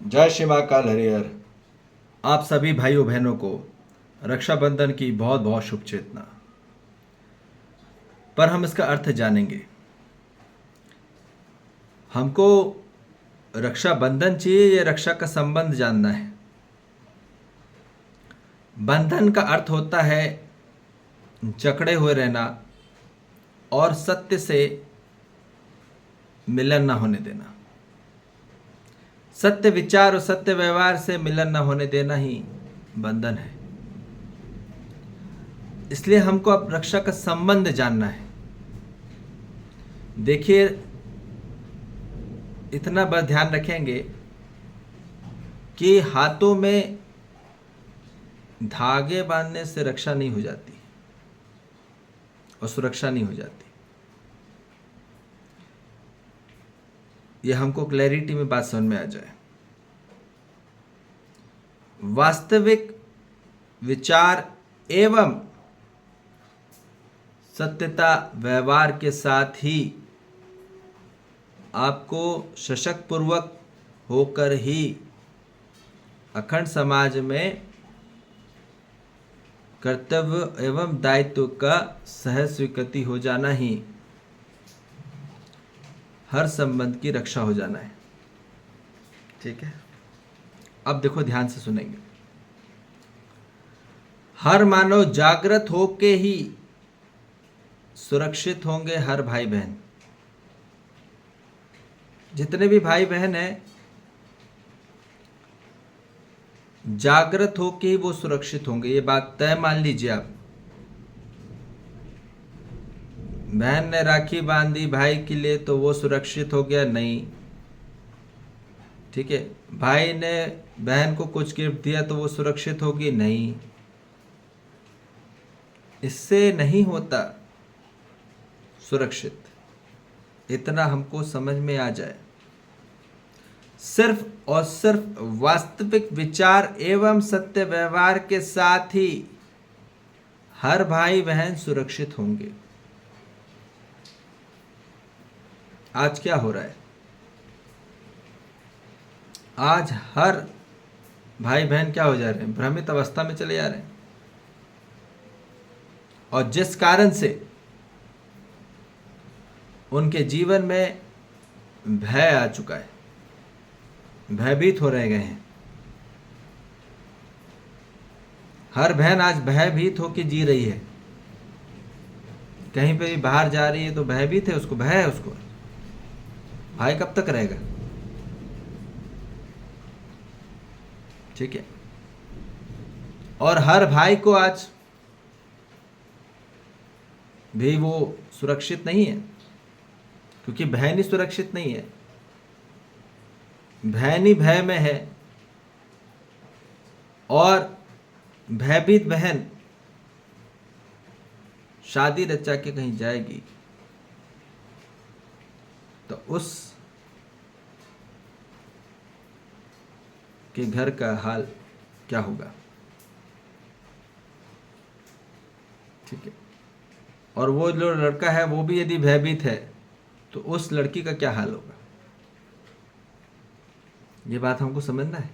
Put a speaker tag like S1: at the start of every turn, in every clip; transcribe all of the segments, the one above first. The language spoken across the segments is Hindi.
S1: जय श्री महाकाल हरिहर। आप सभी भाइयों बहनों को रक्षाबंधन की बहुत बहुत शुभचेतना। पर हम इसका अर्थ जानेंगे। हमको रक्षाबंधन चाहिए या रक्षा का संबंध जानना है। बंधन का अर्थ होता है जकड़े हुए रहना और सत्य से मिलन न होने देना। सत्य विचार और सत्य व्यवहार से मिलन न होने देना ही बंधन है। इसलिए हमको अब रक्षा का संबंध जानना है। देखिए, इतना बस ध्यान रखेंगे कि हाथों में धागे बांधने से रक्षा नहीं हो जाती और सुरक्षा नहीं हो जाती। यह हमको क्लैरिटी में बात समझ में आ जाए। वास्तविक विचार एवं सत्यता व्यवहार के साथ ही आपको सशक्त पूर्वक होकर ही अखंड समाज में कर्तव्य एवं दायित्व का सहज स्वीकृति हो जाना ही हर संबंध की रक्षा हो जाना है। ठीक है, अब देखो, ध्यान से सुनेंगे। हर मानव जागृत होके ही सुरक्षित होंगे। हर भाई बहन, जितने भी भाई बहन हैं, जागृत होके ही वो सुरक्षित होंगे। ये बात तय मान लीजिए आप। बहन ने राखी बांधी भाई के लिए तो वो सुरक्षित हो गया? नहीं। ठीक है, भाई ने बहन को कुछ गिफ्ट दिया तो वो सुरक्षित होगी? नहीं। इससे नहीं होता सुरक्षित। इतना हमको समझ में आ जाए। सिर्फ और सिर्फ वास्तविक विचार एवं सत्य व्यवहार के साथ ही हर भाई बहन सुरक्षित होंगे। आज क्या हो रहा है? आज हर भाई बहन क्या हो जा रहे हैं? भ्रमित अवस्था में चले जा रहे हैं। और जिस कारण से उनके जीवन में भय आ चुका है, भयभीत हो रह गए हैं। हर बहन आज भयभीत होकर जी रही है। कहीं पे भी बाहर जा रही है तो भयभीत है, उसको भय है। उसको भाई कब तक रहेगा? ठीक है, और हर भाई को आज भी वो सुरक्षित नहीं है, क्योंकि बहन ही सुरक्षित नहीं है। बहन ही भय में है, और भयभीत बहन शादी रचा के कहीं जाएगी तो उस के घर का हाल क्या होगा? ठीक है, और वो जो लड़का है वो भी यदि भयभीत है तो उस लड़की का क्या हाल होगा? ये बात हमको समझना है।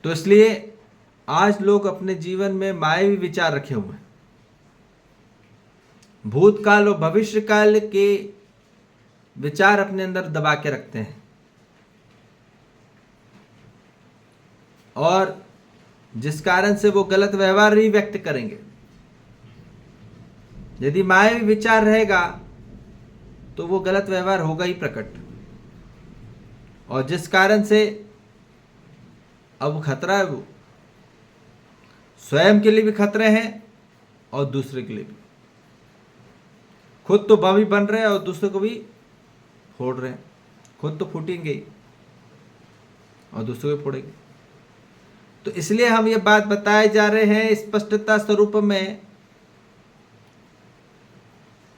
S1: तो इसलिए आज लोग अपने जीवन में मायावी विचार रखे हुए हैं। भूतकाल और भविष्यकाल के विचार अपने अंदर दबा के रखते हैं, और जिस कारण से वो गलत व्यवहार ही व्यक्त करेंगे। यदि मायावी विचार रहेगा तो वो गलत व्यवहार होगा ही प्रकट, और जिस कारण से अब खतरा है, वो स्वयं के लिए भी खतरे हैं और दूसरे के लिए भी। खुद तो बम बन रहे हैं और दूसरे को भी फोड़ रहे हैं। खुद तो फूटेंगे ही और दूसरे को फोड़ेंगे। तो इसलिए हम ये बात बताए जा रहे हैं स्पष्टता स्वरूप में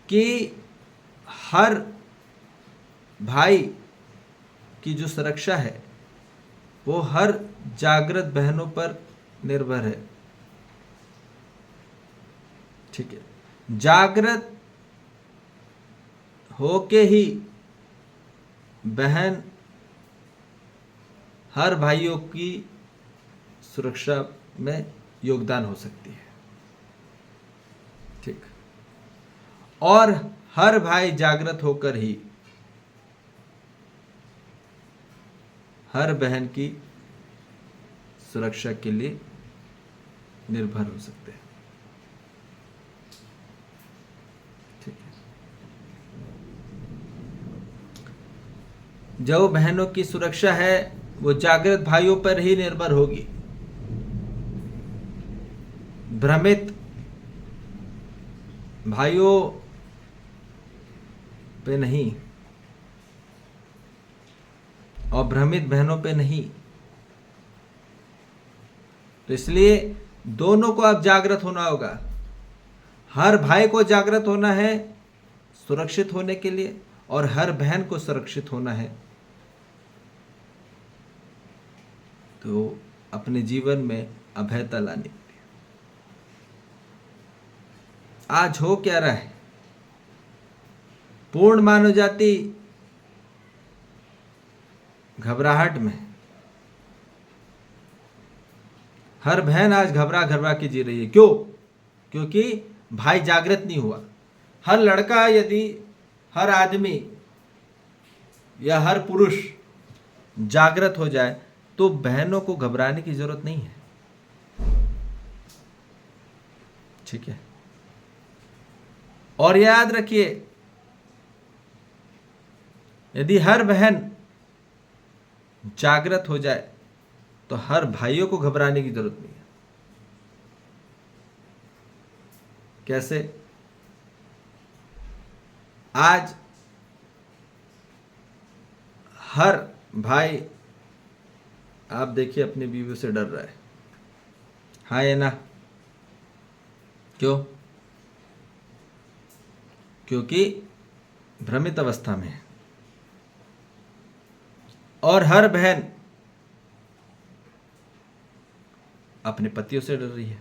S1: कि हर भाई की जो सुरक्षा है वो हर जागृत बहनों पर निर्भर है। ठीक है, जागृत होके ही बहन हर भाइयों की सुरक्षा में योगदान हो सकती है। ठीक। और हर भाई जागृत होकर ही हर बहन की सुरक्षा के लिए निर्भर हो सकते हैं। ठीक है। जो बहनों की सुरक्षा है वो जागृत भाइयों पर ही निर्भर होगी, भ्रमित भाइयों पे नहीं और भ्रमित बहनों पे नहीं। तो इसलिए दोनों को अब जागृत होना होगा। हर भाई को जागृत होना है सुरक्षित होने के लिए, और हर बहन को सुरक्षित होना है तो अपने जीवन में अभयता लाने के लिए। आज हो क्या रहा है, पूर्ण मानव जाति घबराहट में। हर बहन आज घबरा घबरा के जी रही है। क्यों? क्योंकि भाई जागृत नहीं हुआ। हर लड़का, यदि हर आदमी या हर पुरुष जागृत हो जाए तो बहनों को घबराने की जरूरत नहीं है। ठीक है। और याद रखिए, यदि हर बहन जागृत हो जाए तो हर भाइयों को घबराने की जरूरत नहीं है। कैसे? आज हर भाई, आप देखिए, अपनी बीवी से डर रहा है। हाँ या ना? क्यों? क्योंकि भ्रमित अवस्था में है। और हर बहन अपने पतियों से डर रही है।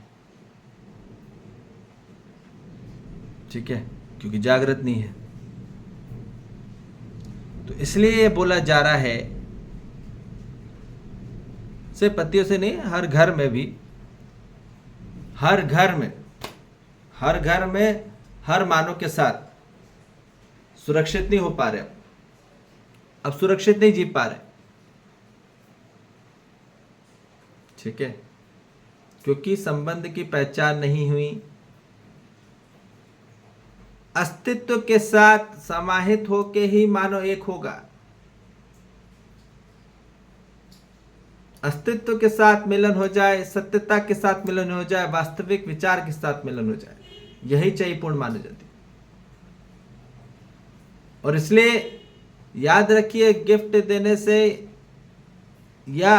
S1: ठीक है, क्योंकि जागृत नहीं है। तो इसलिए बोला जा रहा है, सिर्फ पतियों से नहीं, हर घर में भी, हर घर में हर मानव के साथ सुरक्षित नहीं हो पा रहे, अब सुरक्षित नहीं जी पा रहे। ठीक है, क्योंकि संबंध की पहचान नहीं हुई, अस्तित्व के साथ समाहित होके ही मानव एक होगा। अस्तित्व के साथ मिलन हो जाए, सत्यता के साथ मिलन हो जाए, वास्तविक विचार के साथ मिलन हो जाए, यही चाहिए पूर्ण मानव जाति। और इसलिए याद रखिए, गिफ्ट देने से या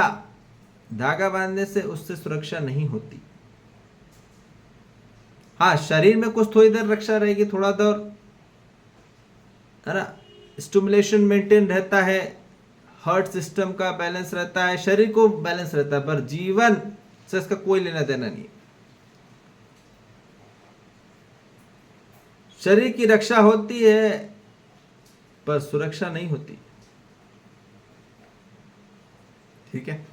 S1: धागा बांधने से उससे सुरक्षा नहीं होती। हाँ, शरीर में कुछ थोड़ी देर रक्षा रहेगी, थोड़ा देर, है ना, स्टिमुलेशन मेंटेन रहता है, हार्ट सिस्टम का बैलेंस रहता है, शरीर को बैलेंस रहता है, पर जीवन से इसका कोई लेना देना नहीं। शरीर की रक्षा होती है पर सुरक्षा नहीं होती। ठीक है।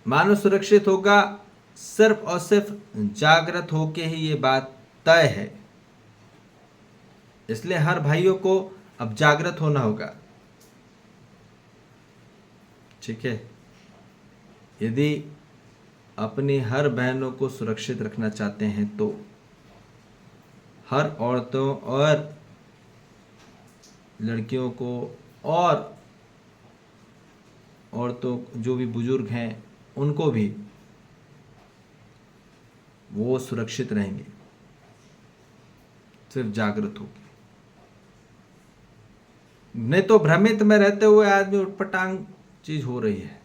S1: मानव सुरक्षित होगा सिर्फ और सिर्फ जागृत होके ही, ये बात तय है। इसलिए हर भाइयों को अब जागृत होना होगा। ठीक है। यदि अपनी हर बहनों को सुरक्षित रखना चाहते हैं तो हर औरतों और लड़कियों को और औरतों, जो भी बुजुर्ग हैं, उनको भी वो सुरक्षित रहेंगे सिर्फ जागृत होकर। नहीं तो भ्रमित में रहते हुए आदमी उटपटांग चीज हो रही है,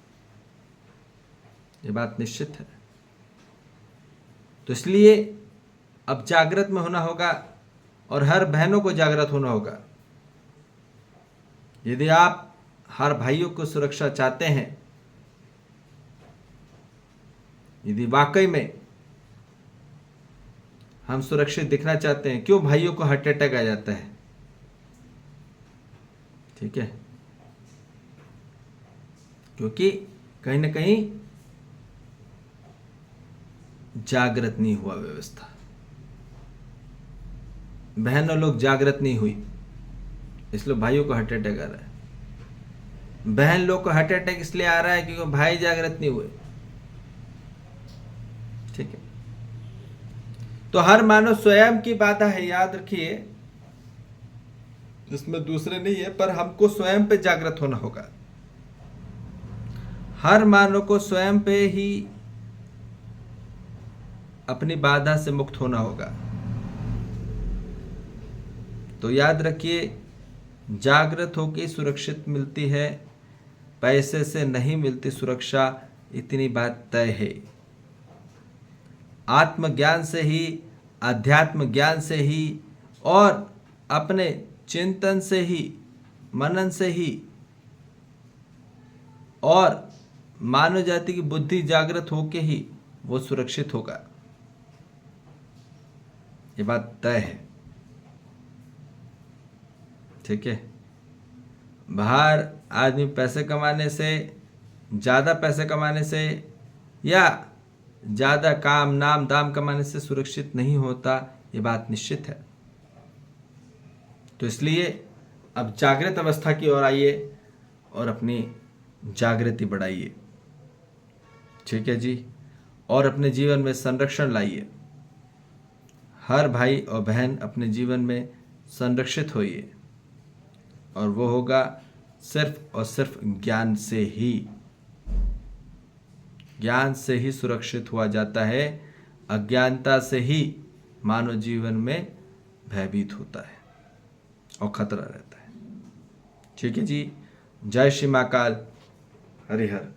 S1: ये बात निश्चित है। तो इसलिए अब जागृत में होना होगा और हर बहनों को जागृत होना होगा। यदि आप हर भाइयों को सुरक्षा चाहते हैं, यदि वाकई में हम सुरक्षित दिखना चाहते हैं, क्यों भाइयों को हार्ट अटैक आ जाता है? ठीक है, क्योंकि कहीं ना कहीं जागृत नहीं हुआ व्यवस्था, बहनों लोग जागृत नहीं हुई, इसलिए भाइयों को हार्ट अटैक आ रहा है। बहन लोग को हार्ट अटैक इसलिए आ रहा है क्योंकि भाई जागृत नहीं हुए। ठीक है, तो हर मानव स्वयं की बाधा है, याद रखिए, इसमें दूसरे नहीं है, पर हमको स्वयं पे जागृत होना होगा। हर मानव को स्वयं पे ही अपनी बाधा से मुक्त होना होगा। तो याद रखिए, जागृत होकर सुरक्षित मिलती है, पैसे से नहीं मिलती सुरक्षा, इतनी बात तय है। आत्मज्ञान से ही, अध्यात्म ज्ञान से ही और अपने चिंतन से ही, मनन से ही और मानव जाति की बुद्धि जागृत होके ही वो सुरक्षित होगा, ये बात तय है। ठीक है, बाहर आदमी पैसे कमाने से, ज़्यादा पैसे कमाने से या ज़्यादा काम नाम दाम कमाने से सुरक्षित नहीं होता, ये बात निश्चित है। तो इसलिए अब जागृत अवस्था की ओर आइए और अपनी जागृति बढ़ाइए। ठीक है जी, और अपने जीवन में संरक्षण लाइए। हर भाई और बहन अपने जीवन में संरक्षित होइए, और वो होगा सिर्फ और सिर्फ ज्ञान से ही। ज्ञान से ही सुरक्षित हुआ जाता है, अज्ञानता से ही मानव जीवन में भयभीत होता है और खतरा रहता है। ठीक है जी, जय श्री महाकाल, हरिहर।